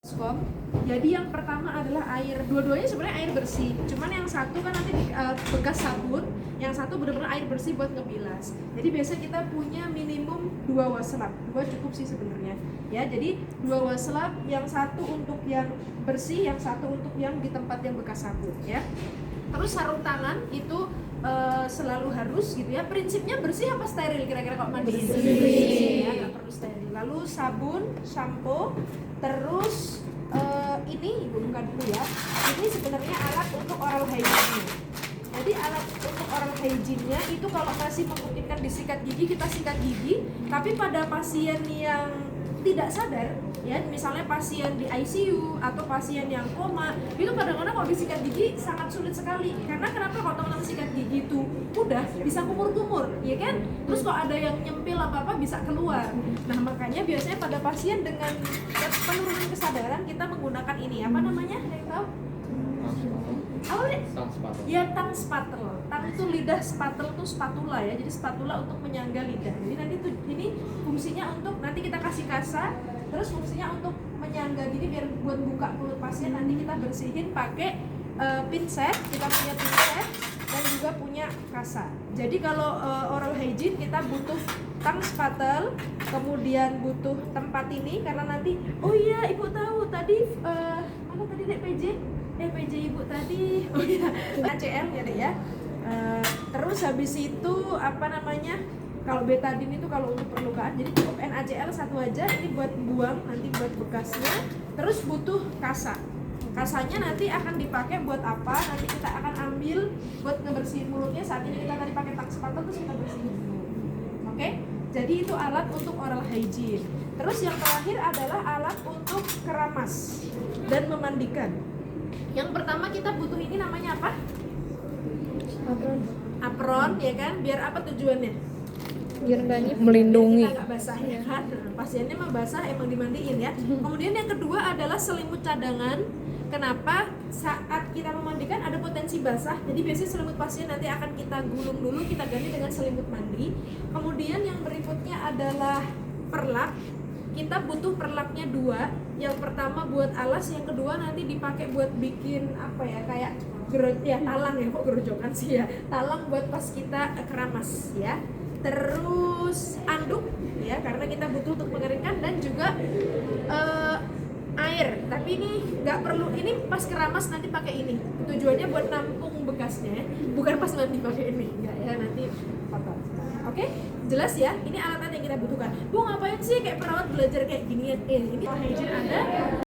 Baskom. Jadi yang pertama adalah air, dua-duanya sebenarnya air bersih. Cuman yang satu kan nanti bekas sabun, yang satu benar-benar air bersih buat ngebilas. Jadi biasa kita punya minimum 2 waslap. 2 cukup sih sebenarnya. Ya, jadi 2 waslap, yang satu untuk yang bersih, yang satu untuk yang di tempat yang bekas sabun, ya. Terus sarung tangan itu selalu harus gitu ya. Prinsipnya bersih apa steril kira-kira kalau mandi? Bersih. Ya, nggak perlu steril. Lalu sabun, shampoo, terus ini ibu buka dulu ya. Ini sebenarnya alat untuk oral hygiene. Jadi alat untuk oral hygiene-nya itu kalau masih memungkinkan disikat gigi, kita sikat gigi. Tapi pada pasien yang tidak sadar, ya misalnya pasien di ICU atau pasien yang koma, itu kadang-kadang kalau disikat gigi sangat sulit sekali. Karena kenapa? Kalau teman-teman sikat gigi itu udah bisa kumur-kumur, ya kan? Terus kalau ada yang nyempil apa-apa bisa keluar. Nah makanya biasanya pada pasien dengan penurunan kesadaran kita menggunakan ini, apa namanya? Yang tahu? Apa nih? Ya, tang spatel. Tang itu lidah, spatel itu spatula ya. Jadi spatula untuk menyangga lidah. Jadi nanti tuh ini fungsinya untuk nanti kita kasih kasa, terus fungsinya untuk menyangga gini biar buat buka mulut pasien. Nanti kita bersihin pakai pinset. Kita punya pinset dan juga punya kasa. Jadi kalau oral hygiene kita butuh tang spatel, kemudian butuh tempat ini karena nanti oh iya ibu tahu tadi mana tadi Dek PJ? PJ ibu tadi, oh iya, ACL ya deh ya. Terus habis itu apa namanya? Kalau betadine itu kalau untuk perlukaan, jadi cukup NaCl satu aja. Ini buat buang, nanti buat bekasnya. Terus butuh kasa. Kasanya nanti akan dipakai buat apa? Nanti kita akan ambil buat ngebersihin mulutnya. Saat ini kita tadi pakai tang spatel terus kita bersihin dulu. Oke? Jadi itu alat untuk oral hygiene. Terus yang terakhir adalah alat untuk keramas dan memandikan. Yang pertama kita butuh ini namanya apa? Apron ya kan? Biar apa tujuannya? Biar melindungi. Kita nggak basah ya kan? Pasiennya mah basah emang dimandiin ya. Kemudian yang kedua adalah selimut cadangan. Kenapa? Saat kita memandikan ada potensi basah. Jadi biasanya selimut pasien nanti akan kita gulung dulu, kita ganti dengan selimut mandi. Kemudian yang berikutnya adalah perlak. Kita butuh perlaknya 2. Yang pertama buat alas, yang kedua nanti dipakai buat bikin apa ya, kayak talang ya, kok gerojokan sih ya, talang buat pas kita keramas ya. Terus anduk ya, karena kita butuh untuk mengeringkan, dan juga air. Tapi ini nggak perlu, ini pas keramas nanti pakai ini. Tujuannya buat nampung bekasnya, bukan pas nanti pakai ini, nggak ya, nanti kotor. Oke, jelas ya. Ini alat yang kita butuhkan. Bu ngapain sih kayak perawat belajar kayak gini? Ini hygiene ada.